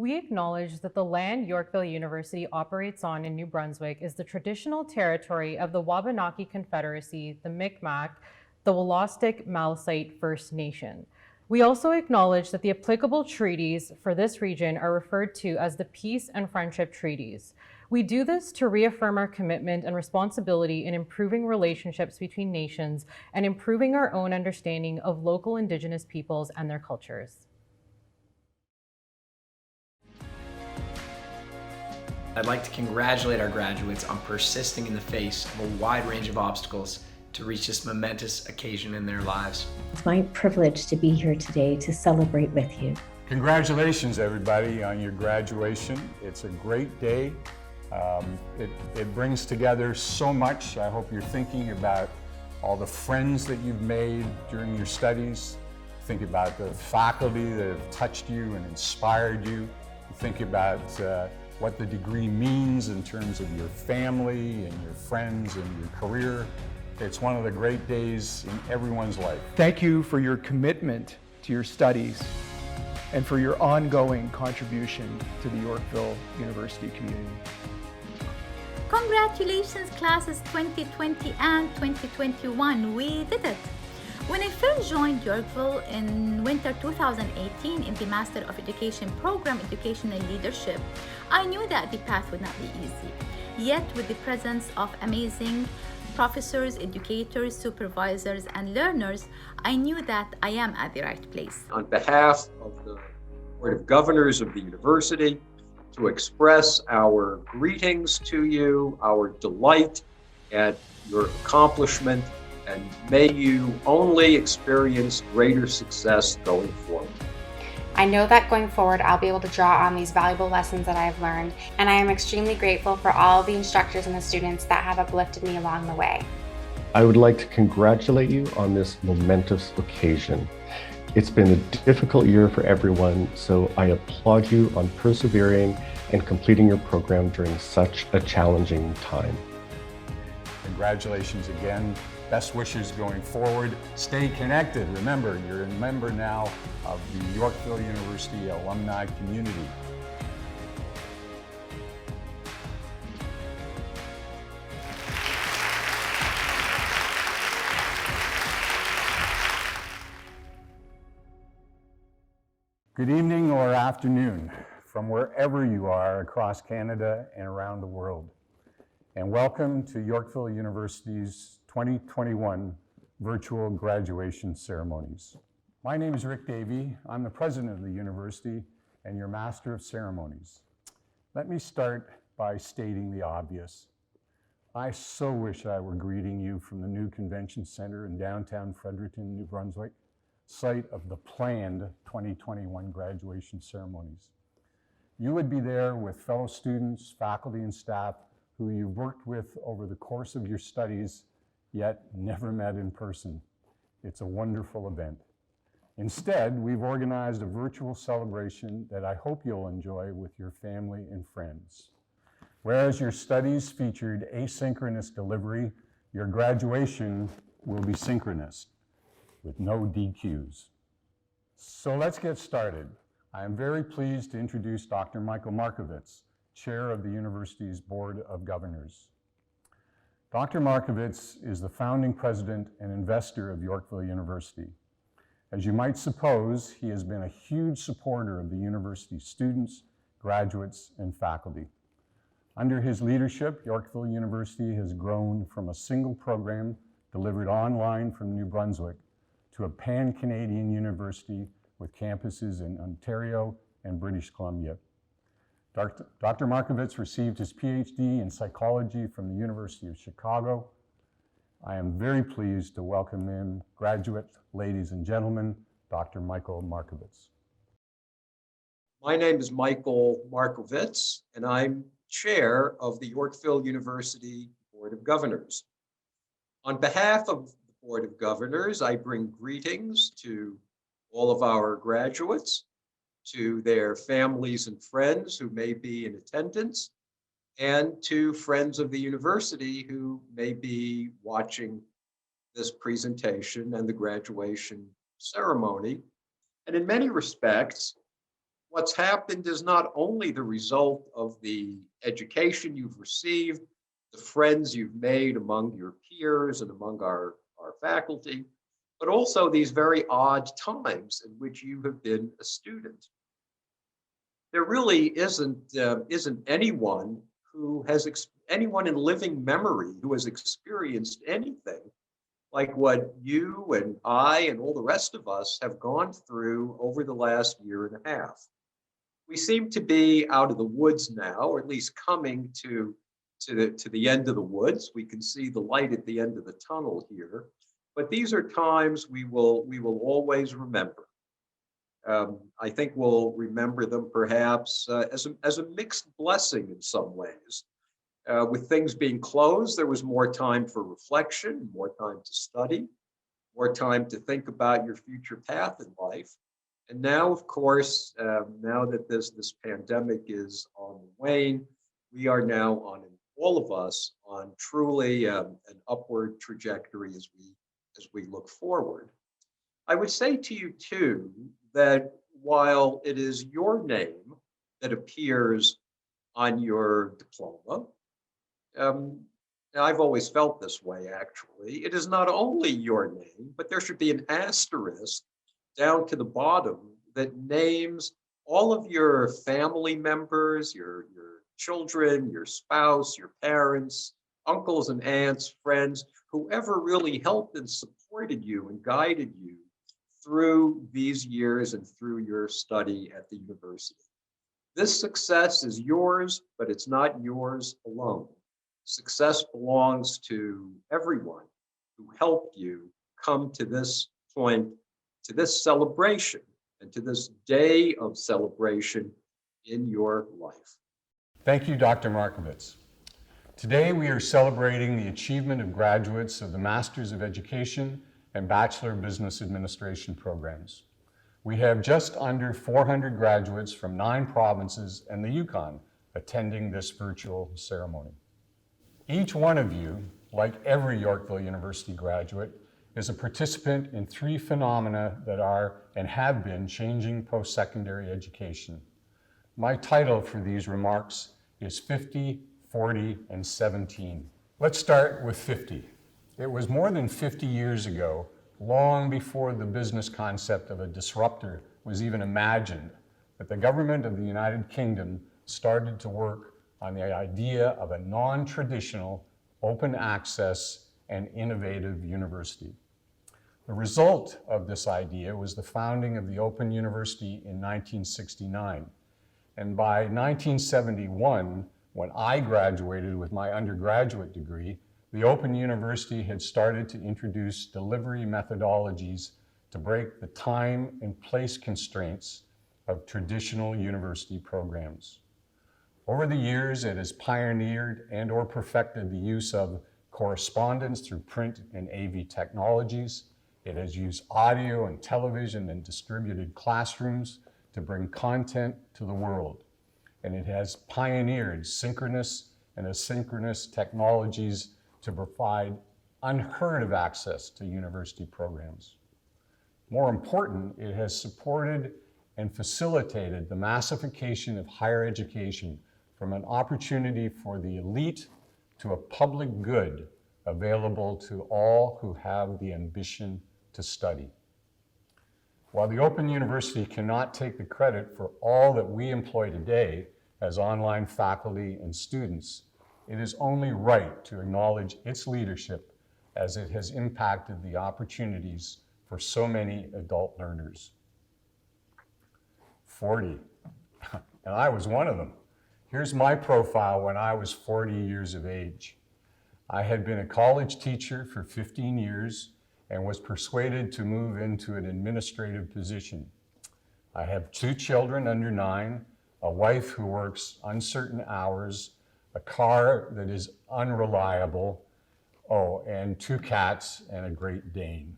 We acknowledge that the land Yorkville University operates on in New Brunswick is the traditional territory of the Wabanaki Confederacy, the Mi'kmaq, the Wolastoq Malisite First Nation. We also acknowledge that the applicable treaties for this region are referred to as the Peace and Friendship Treaties. We do this to reaffirm our commitment and responsibility in improving relationships between nations and improving our own understanding of local Indigenous peoples and their cultures. I'd like to congratulate our graduates on persisting in the face of a wide range of obstacles to reach this momentous occasion in their lives. It's my privilege to be here today to celebrate with you. Congratulations, everybody, on your graduation. It's a great day. It brings together so much. I hope you're thinking about all the friends that you've made during your studies. Think about the faculty that have touched you and inspired you. Think about what the degree means in terms of your family and your friends and your career. It's one of the great days in everyone's life. Thank you for your commitment to your studies and for your ongoing contribution to the Yorkville University community. Congratulations classes 2020 and 2021, we did it! When I first joined Yorkville in winter 2018 in the Master of Education program, Educational Leadership, I knew that the path would not be easy. Yet with the presence of amazing professors, educators, supervisors, and learners, I knew that I am at the right place. On behalf of the Board of Governors of the university, to express our greetings to you, our delight at your accomplishment, and may you only experience greater success going forward. I know that going forward, I'll be able to draw on these valuable lessons that I've learned, and I am extremely grateful for all the instructors and the students that have uplifted me along the way. I would like to congratulate you on this momentous occasion. It's been a difficult year for everyone, so I applaud you on persevering and completing your program during such a challenging time. Congratulations again. Best wishes going forward. Stay connected. Remember, you're a member now of the Yorkville University alumni community. Good evening or afternoon from wherever you are across Canada and around the world. And welcome to Yorkville University's 2021 virtual graduation ceremonies. My name is Rick Davey. I'm the president of the university and your master of ceremonies. Let me start by stating the obvious. I so wish I were greeting you from the new convention center in downtown Fredericton, New Brunswick, site of the planned 2021 graduation ceremonies. You would be there with fellow students, faculty, and staff who you've worked with over the course of your studies, yet never met in person. It's a wonderful event. Instead, we've organized a virtual celebration that I hope you'll enjoy with your family and friends. Whereas your studies featured asynchronous delivery, your graduation will be synchronous with no DQs. So let's get started. I am very pleased to introduce Dr. Michael Markovits, Chair of the university's Board of Governors. Dr. Markovits is the founding president and investor of Yorkville University. As you might suppose, he has been a huge supporter of the university's students, graduates, and faculty. Under his leadership, Yorkville University has grown from a single program delivered online from New Brunswick to a pan-Canadian university with campuses in Ontario and British Columbia. Dr. Markovits received his PhD in psychology from the University of Chicago. I am very pleased to welcome in graduate ladies and gentlemen, Dr. Michael Markovits. My name is Michael Markovits, and I'm chair of the Yorkville University Board of Governors. On behalf of the Board of Governors, I bring greetings to all of our graduates, to their families and friends who may be in attendance, and to friends of the university who may be watching this presentation and the graduation ceremony. And in many respects, What's happened is not only the result of the education you've received, the friends you've made among your peers and among our faculty, but also these very odd times in which you have been a student. There really isn't anyone who has anyone in living memory who has experienced anything like what you and I and all the rest of us have gone through over the last year and a half. We seem to be out of the woods now, or at least coming to the end of the woods. We can see the light at the end of the tunnel here, but these are times we will always remember. I think we'll remember them perhaps as a mixed blessing in some ways. With things being closed, there was more time for reflection, more time to study, more time to think about your future path in life. And now, of course, now that this pandemic is on the wane, we are now all of us on truly an upward trajectory as we look forward. I would say to you too that while it is your name that appears on your diploma, I've always felt this way actually, it is not only your name, but there should be an asterisk down to the bottom that names all of your family members, your children, your spouse, your parents, uncles and aunts, friends, whoever really helped and supported you and guided you through these years and through your study at the university. This success is yours, but it's not yours alone. Success belongs to everyone who helped you come to this point, to this celebration, and to this day of celebration in your life. Thank you, Dr. Markovitz. Today we are celebrating the achievement of graduates of the Masters of Education and Bachelor of Business Administration programs. We have just under 400 graduates from 9 provinces and the Yukon attending this virtual ceremony. Each one of you, like every Yorkville University graduate, is a participant in 3 phenomena that are and have been changing post-secondary education. My title for these remarks is 50, 40, and 17. Let's start with 50. It was more than 50 years ago, long before the business concept of a disruptor was even imagined, that the government of the United Kingdom started to work on the idea of a non-traditional, open access, and innovative university. The result of this idea was the founding of the Open University in 1969. And by 1971, when I graduated with my undergraduate degree, the Open University had started to introduce delivery methodologies to break the time and place constraints of traditional university programs. Over the years, it has pioneered and/or perfected the use of correspondence through print and AV technologies. It has used audio and television and distributed classrooms to bring content to the world. And it has pioneered synchronous and asynchronous technologies to provide unheard of access to university programs. More important, it has supported and facilitated the massification of higher education from an opportunity for the elite to a public good available to all who have the ambition to study. While the Open University cannot take the credit for all that we employ today as online faculty and students, it is only right to acknowledge its leadership as it has impacted the opportunities for so many adult learners. 40, and I was one of them. Here's my profile when I was 40 years of age. I had been a college teacher for 15 years and was persuaded to move into an administrative position. I have 2 children under 9, a wife who works uncertain hours, a car that is unreliable, and 2 cats and a Great Dane.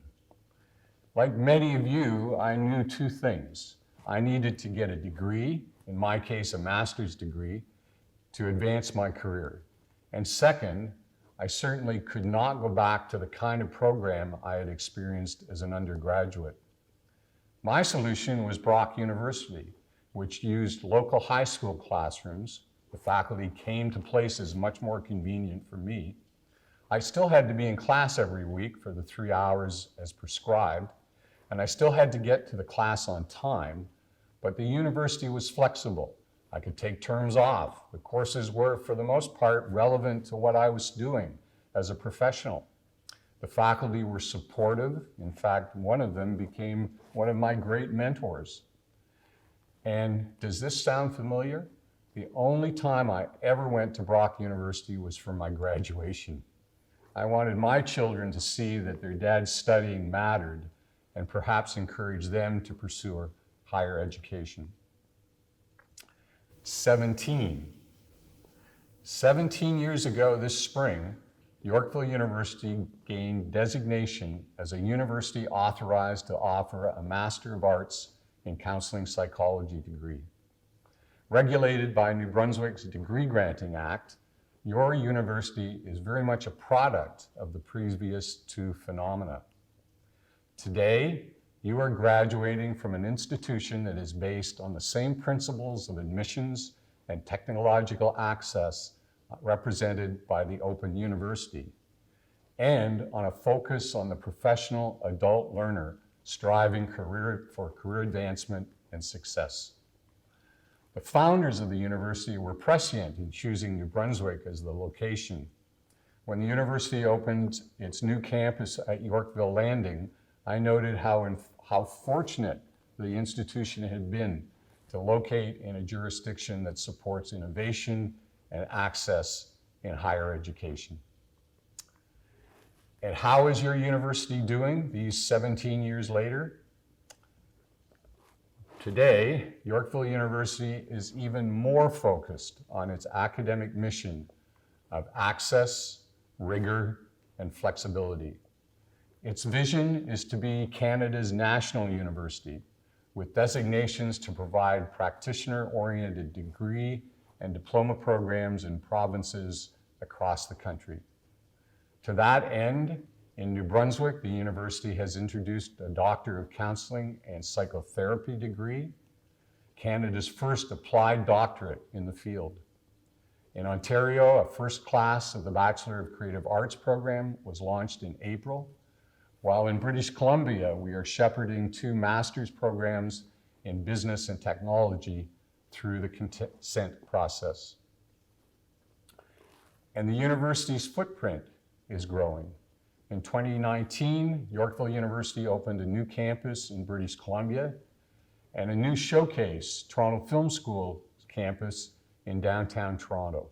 Like many of you, I knew 2 things. I needed to get a degree, in my case a master's degree, to advance my career. And second, I certainly could not go back to the kind of program I had experienced as an undergraduate. My solution was Brock University, which used local high school classrooms. The faculty came to places much more convenient for me. I still had to be in class every week for the 3 hours as prescribed, and I still had to get to the class on time, but the university was flexible. I could take terms off. The courses were, for the most part, relevant to what I was doing as a professional. The faculty were supportive. In fact, one of them became one of my great mentors. And does this sound familiar? The only time I ever went to Brock University was for my graduation. I wanted my children to see that their dad's studying mattered and perhaps encourage them to pursue a higher education. 17 years ago this spring, Yorkville University gained designation as a university authorized to offer a Master of Arts in Counseling Psychology degree. Regulated by New Brunswick's Degree Granting Act, your university is very much a product of the previous two phenomena. Today, you are graduating from an institution that is based on the same principles of admissions and technological access represented by the Open University, and on a focus on the professional adult learner striving for career advancement and success. The founders of the university were prescient in choosing New Brunswick as the location. When the university opened its new campus at Yorkville Landing, I noted how fortunate the institution had been to locate in a jurisdiction that supports innovation and access in higher education. And how is your university doing these 17 years later? Today, Yorkville University is even more focused on its academic mission of access, rigor, and flexibility. Its vision is to be Canada's national university, with designations to provide practitioner-oriented degree and diploma programs in provinces across the country. To that end, in New Brunswick, the university has introduced a Doctor of Counseling and Psychotherapy degree, Canada's first applied doctorate in the field. In Ontario, a first class of the Bachelor of Creative Arts program was launched in April, while in British Columbia, we are shepherding 2 master's programs in business and technology through the consent process. And the university's footprint is growing. In 2019, Yorkville University opened a new campus in British Columbia and a new showcase, Toronto Film School campus in downtown Toronto.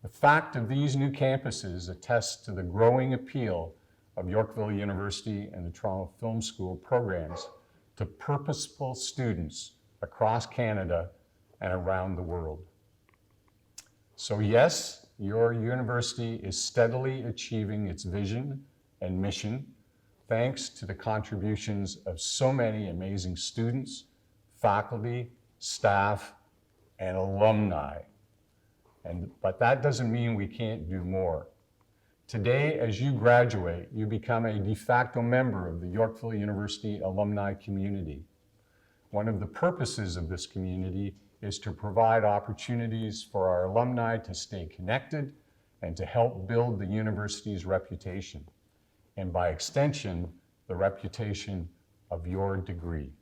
The fact of these new campuses attests to the growing appeal of Yorkville University and the Toronto Film School programs to purposeful students across Canada and around the world. So yes, your university is steadily achieving its vision and mission thanks to the contributions of so many amazing students, faculty, staff, and alumni. But that doesn't mean we can't do more. Today, as you graduate, you become a de facto member of the Yorkville University alumni community. One of the purposes of this community is to provide opportunities for our alumni to stay connected and to help build the university's reputation, and by extension, the reputation of your degree.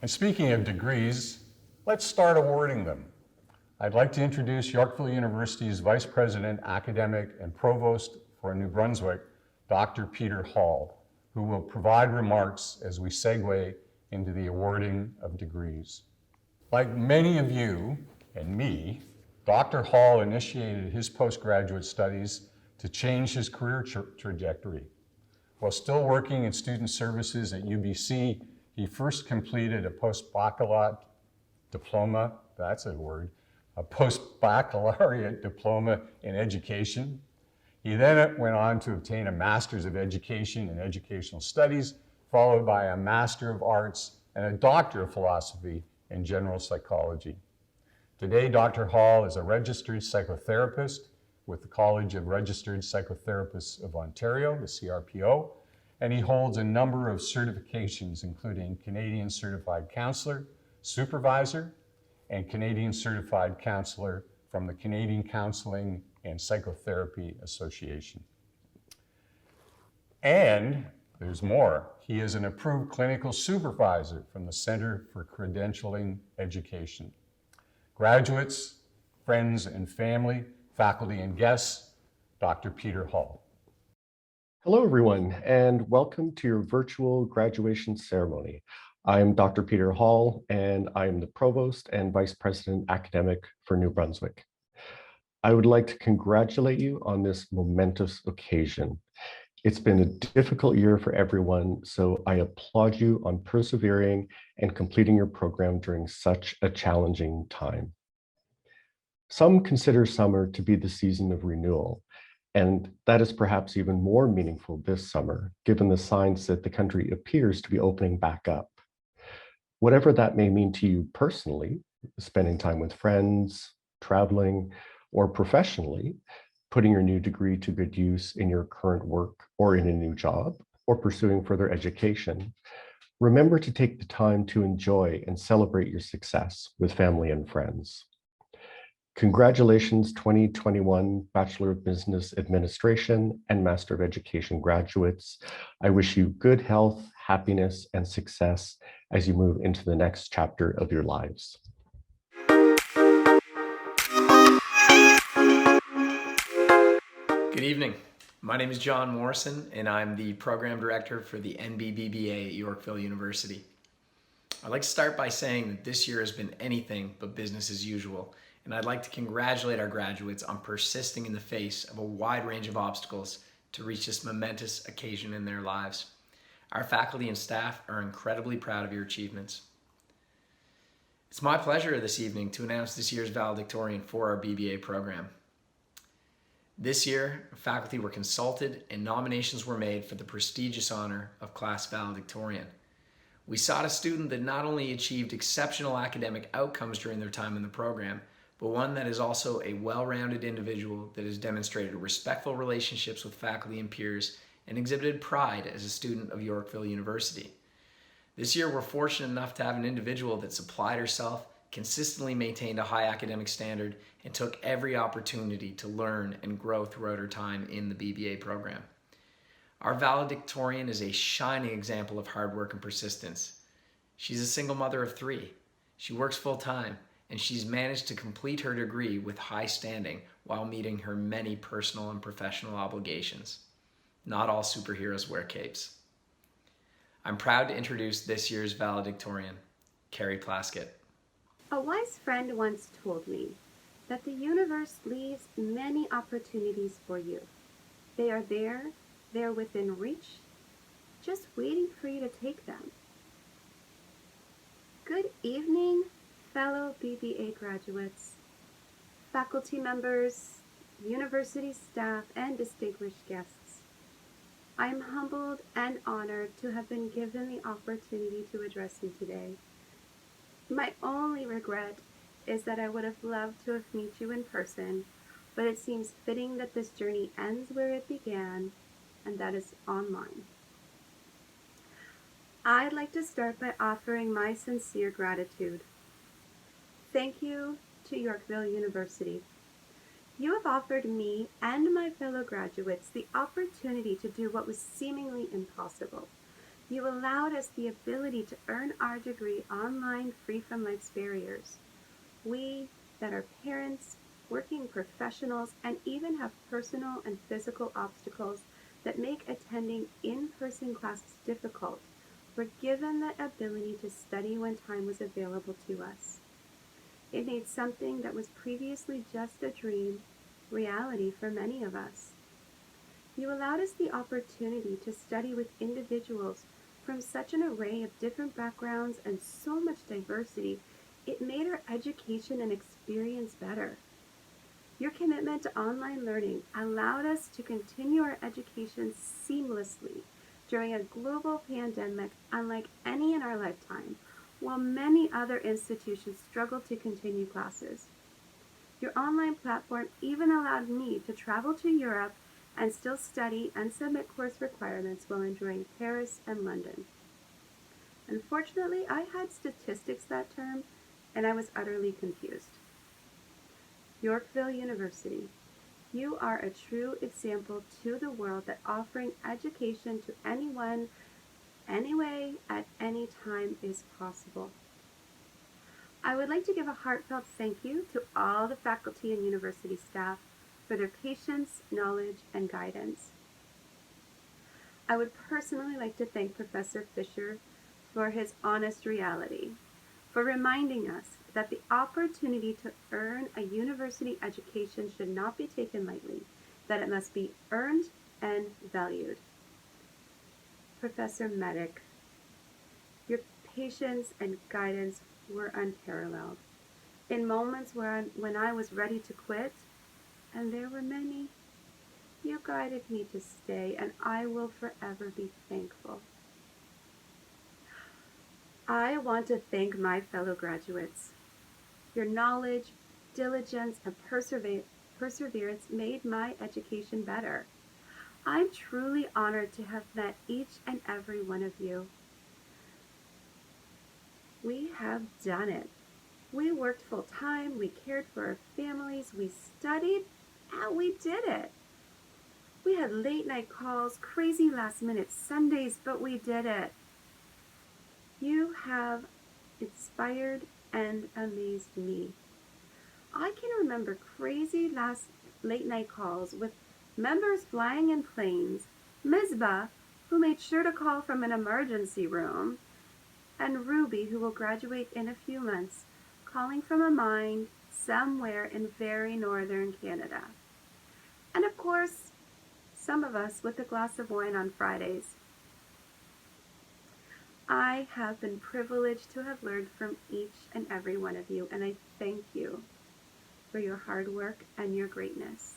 And speaking of degrees, let's start awarding them. I'd like to introduce Yorkville University's Vice President, Academic and Provost for New Brunswick, Dr. Peter Hall, who will provide remarks as we segue into the awarding of degrees. Like many of you and me, Dr. Hall initiated his postgraduate studies to change his career trajectory. While still working in student services at UBC, he first completed a postbaccalaureate diploma, that's a word, a postbaccalaureate diploma in education. He then went on to obtain a Master's of Education in Educational Studies, followed by a Master of Arts and a Doctor of Philosophy in General Psychology. Today, Dr. Hall is a registered psychotherapist with the College of Registered Psychotherapists of Ontario, the CRPO, and he holds a number of certifications, including Canadian Certified Counselor, supervisor, and Canadian Certified Counselor from the Canadian Counseling and Psychotherapy Association. And there's more. He is an approved clinical supervisor from the Center for Credentialing Education. Graduates, friends and family, faculty and guests, Dr. Peter Hall. Hello, everyone, and welcome to your virtual graduation ceremony. I'm Dr. Peter Hall, and I am the Provost and Vice President Academic for New Brunswick. I would like to congratulate you on this momentous occasion. It's been a difficult year for everyone, so I applaud you on persevering and completing your program during such a challenging time. Some consider summer to be the season of renewal, and that is perhaps even more meaningful this summer, given the signs that the country appears to be opening back up. Whatever that may mean to you personally, spending time with friends, traveling, or professionally, putting your new degree to good use in your current work or in a new job, or pursuing further education, remember to take the time to enjoy and celebrate your success with family and friends. Congratulations 2021 Bachelor of Business Administration and Master of Education graduates. I wish you good health, happiness, and success as you move into the next chapter of your lives. Good evening. My name is John Morrison, and I'm the Program Director for the BBA at Yorkville University. I'd like to start by saying that this year has been anything but business as usual, and I'd like to congratulate our graduates on persisting in the face of a wide range of obstacles to reach this momentous occasion in their lives. Our faculty and staff are incredibly proud of your achievements. It's my pleasure this evening to announce this year's valedictorian for our BBA program. This year, faculty were consulted and nominations were made for the prestigious honor of class valedictorian. We sought a student that not only achieved exceptional academic outcomes during their time in the program, but one that is also a well-rounded individual that has demonstrated respectful relationships with faculty and peers and exhibited pride as a student of Yorkville University. This year, we're fortunate enough to have an individual that supplied herself, consistently maintained a high academic standard, and took every opportunity to learn and grow throughout her time in the BBA program. Our valedictorian is a shining example of hard work and persistence. She's a single mother of 3. She works full-time, and she's managed to complete her degree with high standing while meeting her many personal and professional obligations. Not all superheroes wear capes. I'm proud to introduce this year's valedictorian, Carrie Plaskett. A wise friend once told me that the universe leaves many opportunities for you. They are there, they're within reach, just waiting for you to take them. Good evening, fellow BBA graduates, faculty members, university staff, and distinguished guests. I am humbled and honored to have been given the opportunity to address you today. My only regret is that I would have loved to have met you in person, but it seems fitting that this journey ends where it began, and that is online. I'd like to start by offering my sincere gratitude. Thank you to Yorkville University. You have offered me and my fellow graduates the opportunity to do what was seemingly impossible. You allowed us the ability to earn our degree online, free from life's barriers. We that are parents, working professionals, and even have personal and physical obstacles that make attending in-person classes difficult, were given the ability to study when time was available to us. It made something that was previously just a dream reality for many of us. You allowed us the opportunity to study with individuals from such an array of different backgrounds and so much diversity. It made our education and experience better. Your commitment to online learning allowed us to continue our education seamlessly during a global pandemic unlike any in our lifetime, while many other institutions struggled to continue classes. Your online platform even allowed me to travel to Europe and still study and submit course requirements while enjoying Paris and London. Unfortunately, I had statistics that term, and I was utterly confused. Yorkville University, you are a true example to the world that offering education to anyone, anyway, at any time is possible. I would like to give a heartfelt thank you to all the faculty and university staff for their patience, knowledge, and guidance. I would personally like to thank Professor Fisher for his honest reality, for reminding us that the opportunity to earn a university education should not be taken lightly, that it must be earned and valued. Professor Medic, your patience and guidance were unparalleled. In moments when I was ready to quit, and there were many, you guided me to stay, and I will forever be thankful. I want to thank my fellow graduates. Your knowledge, diligence, and perseverance made my education better. I'm truly honored to have met each and every one of you. We have done it. We worked full time, we cared for our families, we studied, and we did it. We had late night calls, crazy last minute Sundays, but we did it. You have inspired and amazed me. I can remember crazy late night calls with members flying in planes, Mizbah, who made sure to call from an emergency room, and Ruby, who will graduate in a few months, calling from a mine somewhere in very northern Canada. And of course, some of us with a glass of wine on Fridays. I have been privileged to have learned from each and every one of you, and I thank you for your hard work and your greatness.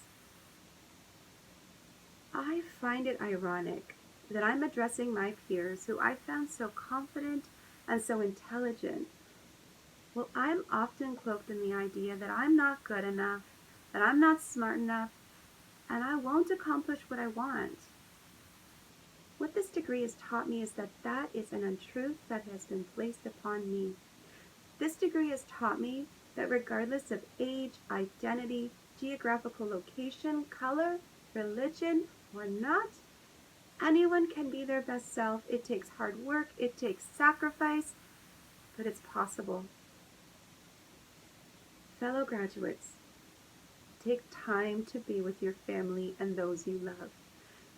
I find it ironic that I'm addressing my peers who I found so confident and so intelligent. Well, I'm often cloaked in the idea that I'm not good enough, that I'm not smart enough, and I won't accomplish what I want. What this degree has taught me is that that is an untruth that has been placed upon me. This degree has taught me that regardless of age, identity, geographical location, color, religion, or not, anyone can be their best self. It takes hard work, it takes sacrifice, but it's possible. Fellow graduates, take time to be with your family and those you love.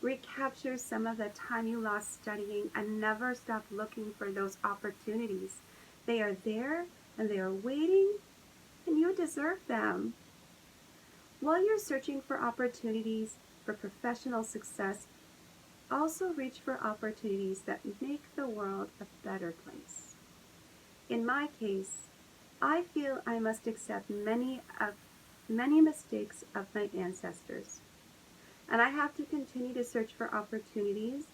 Recapture some of the time you lost studying and never stop looking for those opportunities. They are there and they are waiting, and you deserve them. While you're searching for opportunities for professional success, also reach for opportunities that make the world a better place. In my case, I feel I must accept many mistakes of my ancestors, and I have to continue to search for opportunities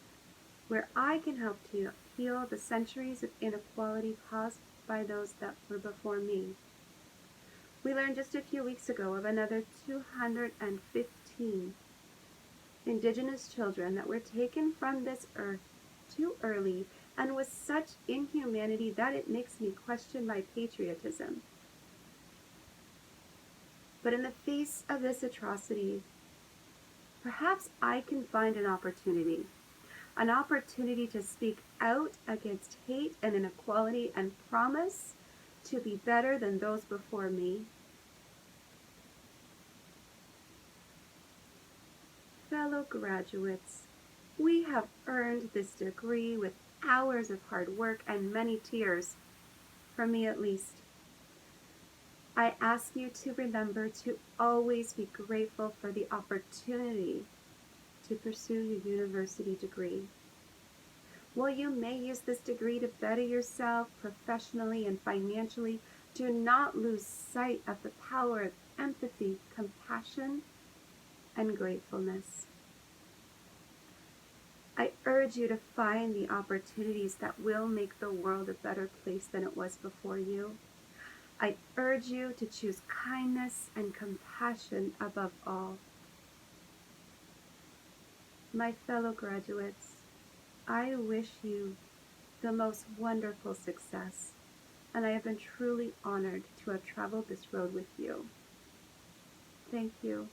where I can help to heal the centuries of inequality caused by those that were before me. We learned just a few weeks ago of another 215 Indigenous children that were taken from this earth too early and with such inhumanity that it makes me question my patriotism. But in the face of this atrocity, perhaps I can find an opportunity to speak out against hate and inequality and promise to be better than those before me. Fellow graduates, we have earned this degree with hours of hard work and many tears, for me at least. I ask you to remember to always be grateful for the opportunity to pursue your university degree. While you may use this degree to better yourself professionally and financially, do not lose sight of the power of empathy, compassion, and gratefulness. I urge you to find the opportunities that will make the world a better place than it was before you. I urge you to choose kindness and compassion above all. My fellow graduates, I wish you the most wonderful success, and I have been truly honored to have traveled this road with you. Thank you.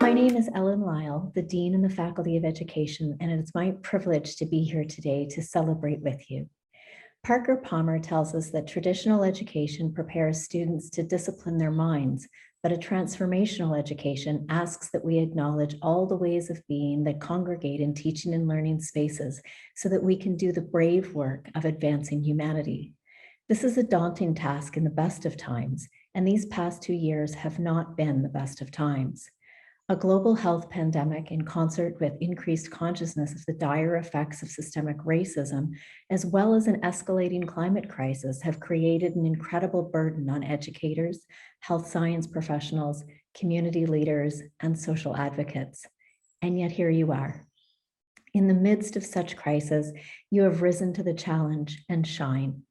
My name is Ellen Lyle, the Dean in the Faculty of Education, and it is my privilege to be here today to celebrate with you. Parker Palmer tells us that traditional education prepares students to discipline their minds, but a transformational education asks that we acknowledge all the ways of being that congregate in teaching and learning spaces so that we can do the brave work of advancing humanity. This is a daunting task in the best of times, and these past 2 years have not been the best of times. A global health pandemic, in concert with increased consciousness of the dire effects of systemic racism, as well as an escalating climate crisis, have created an incredible burden on educators, health science professionals, community leaders, and social advocates. And yet here you are. In the midst of such crisis, you have risen to the challenge and shine.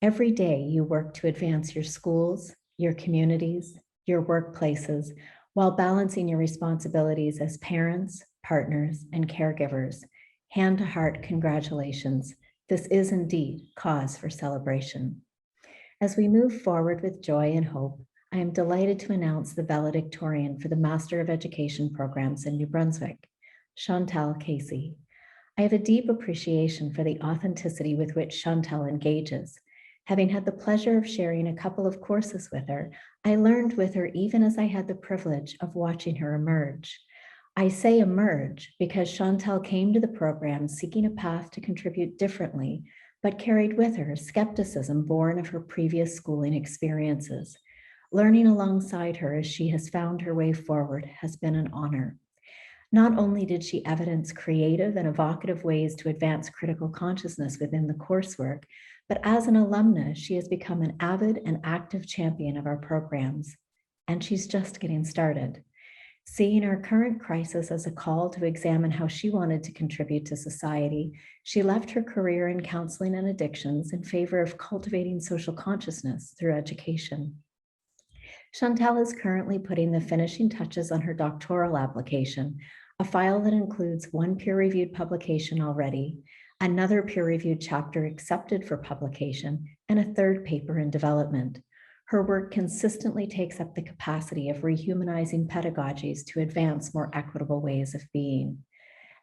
Every day you work to advance your schools, your communities, your workplaces, while balancing your responsibilities as parents, partners, and caregivers. Hand to heart, congratulations. This is indeed cause for celebration. As we move forward with joy and hope, I am delighted to announce the Valedictorian for the Master of Education programs in New Brunswick, Chantal Casey. I have a deep appreciation for the authenticity with which Chantal engages. Having had the pleasure of sharing a couple of courses with her, I learned with her even as I had the privilege of watching her emerge. I say emerge because Chantal came to the program seeking a path to contribute differently, but carried with her skepticism born of her previous schooling experiences. Learning alongside her as she has found her way forward has been an honor. Not only did she evidence creative and evocative ways to advance critical consciousness within the coursework, but as an alumna, she has become an avid and active champion of our programs, and she's just getting started. Seeing our current crisis as a call to examine how she wanted to contribute to society, she left her career in counseling and addictions in favor of cultivating social consciousness through education. Chantal is currently putting the finishing touches on her doctoral application, a file that includes 1 peer-reviewed publication already, another peer-reviewed chapter accepted for publication, and a 3rd paper in development. Her work consistently takes up the capacity of rehumanizing pedagogies to advance more equitable ways of being.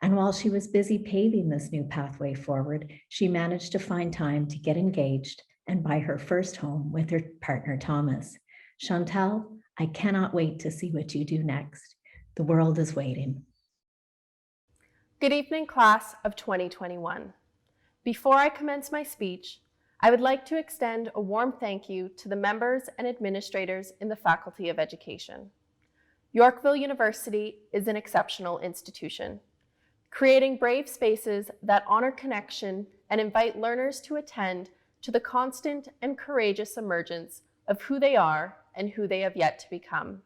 And while she was busy paving this new pathway forward, she managed to find time to get engaged and buy her first home with her partner, Thomas. Chantal, I cannot wait to see what you do next. The world is waiting. Good evening, class of 2021. Before I commence my speech, I would like to extend a warm thank you to the members and administrators in the Faculty of Education. Yorkville University is an exceptional institution, creating brave spaces that honor connection and invite learners to attend to the constant and courageous emergence of who they are and who they have yet to become.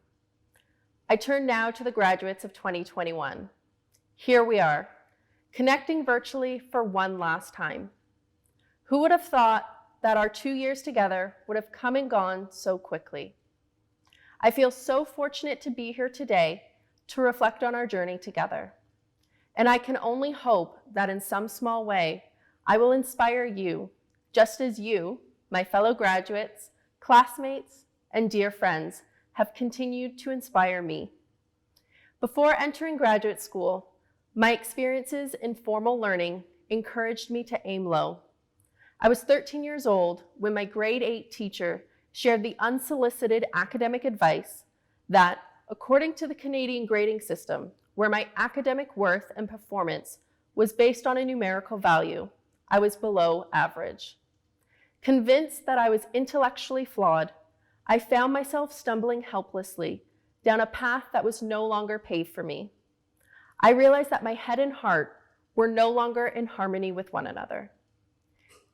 I turn now to the graduates of 2021. Here we are, connecting virtually for one last time. Who would have thought that our 2 years together would have come and gone so quickly? I feel so fortunate to be here today to reflect on our journey together. And I can only hope that in some small way, I will inspire you, just as you, my fellow graduates, classmates, and dear friends, have continued to inspire me. Before entering graduate school, my experiences in formal learning encouraged me to aim low. I was 13 years old when my grade 8 teacher shared the unsolicited academic advice that, according to the Canadian grading system, where my academic worth and performance was based on a numerical value, I was below average. Convinced that I was intellectually flawed, I found myself stumbling helplessly down a path that was no longer paved for me. I realized that my head and heart were no longer in harmony with one another.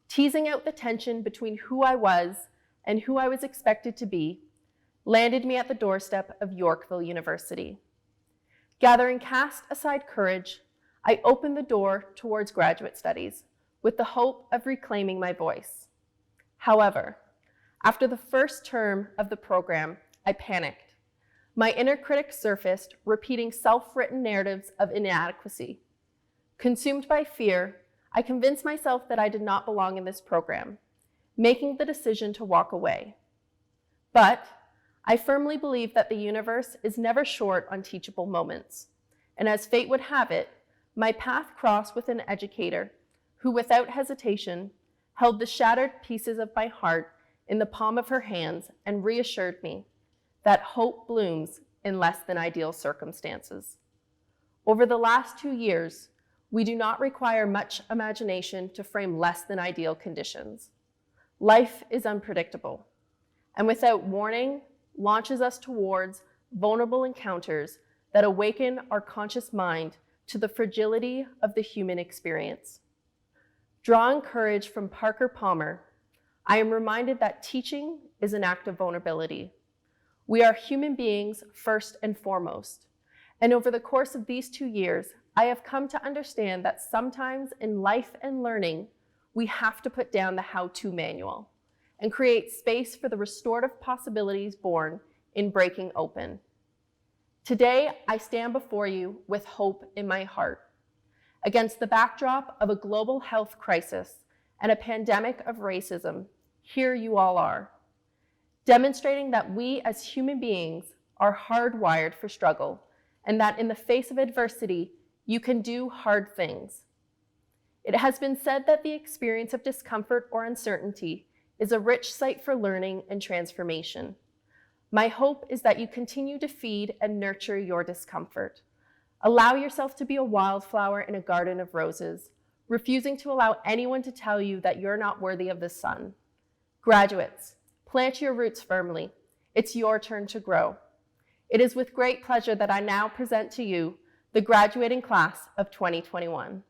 Teasing out the tension between who I was and who I was expected to be landed me at the doorstep of Yorkville University. Gathering cast-aside courage, I opened the door towards graduate studies with the hope of reclaiming my voice. However, after the first term of the program, I panicked. My inner critic surfaced, repeating self-written narratives of inadequacy. Consumed by fear, I convinced myself that I did not belong in this program, making the decision to walk away. But I firmly believe that the universe is never short on teachable moments. And as fate would have it, my path crossed with an educator who, without hesitation, held the shattered pieces of my heart in the palm of her hands and reassured me that hope blooms in less than ideal circumstances. Over the last 2 years, we do not require much imagination to frame less than ideal conditions. Life is unpredictable, and without warning, launches us towards vulnerable encounters that awaken our conscious mind to the fragility of the human experience. Drawing courage from Parker Palmer, I am reminded that teaching is an act of vulnerability. We are human beings first and foremost, and over the course of these 2 years, I have come to understand that sometimes in life and learning, we have to put down the how-to manual and create space for the restorative possibilities born in breaking open. Today, I stand before you with hope in my heart. Against the backdrop of a global health crisis and a pandemic of racism, here you all are, demonstrating that we as human beings are hardwired for struggle and that in the face of adversity, you can do hard things. It has been said that the experience of discomfort or uncertainty is a rich site for learning and transformation. My hope is that you continue to feed and nurture your discomfort. Allow yourself to be a wildflower in a garden of roses, refusing to allow anyone to tell you that you're not worthy of the sun. Graduates, plant your roots firmly. It's your turn to grow. It is with great pleasure that I now present to you the graduating class of 2021.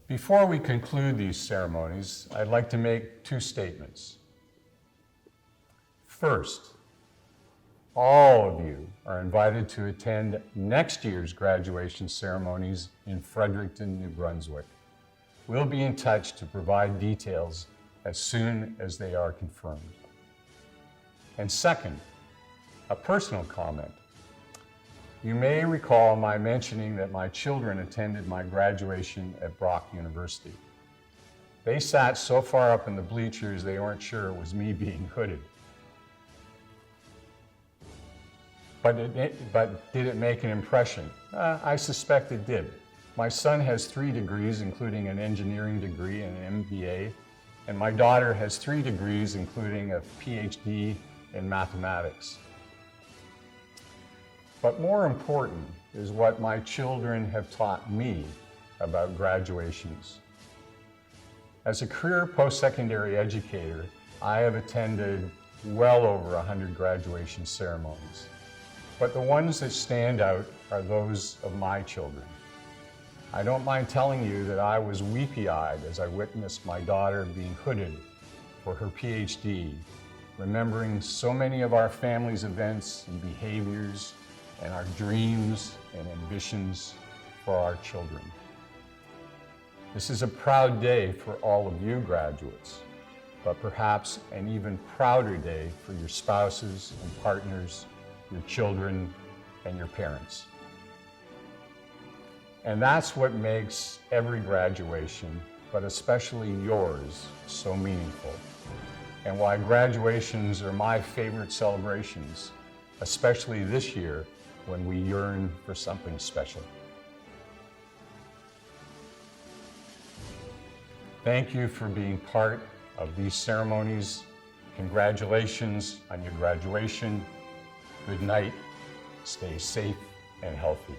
Before we conclude these ceremonies, I'd like to make two statements. First, all of you are invited to attend next year's graduation ceremonies in Fredericton, New Brunswick. We'll be in touch to provide details as soon as they are confirmed. And second, a personal comment. You may recall my mentioning that my children attended my graduation at Brock University. They sat so far up in the bleachers they weren't sure it was me being hooded. But did it make an impression? I suspect it did. My son has 3 degrees, including an engineering degree and an MBA, and my daughter has 3 degrees, including a PhD in mathematics. But more important is what my children have taught me about graduations. As a career post-secondary educator, I have attended well over 100 graduation ceremonies. But the ones that stand out are those of my children. I don't mind telling you that I was weepy-eyed as I witnessed my daughter being hooded for her PhD, remembering so many of our family's events and behaviors and our dreams and ambitions for our children. This is a proud day for all of you graduates, but perhaps an even prouder day for your spouses and partners, your children, and your parents. And that's what makes every graduation, but especially yours, so meaningful, and why graduations are my favorite celebrations, especially this year when we yearn for something special. Thank you for being part of these ceremonies. Congratulations on your graduation. Good night. Stay safe and healthy.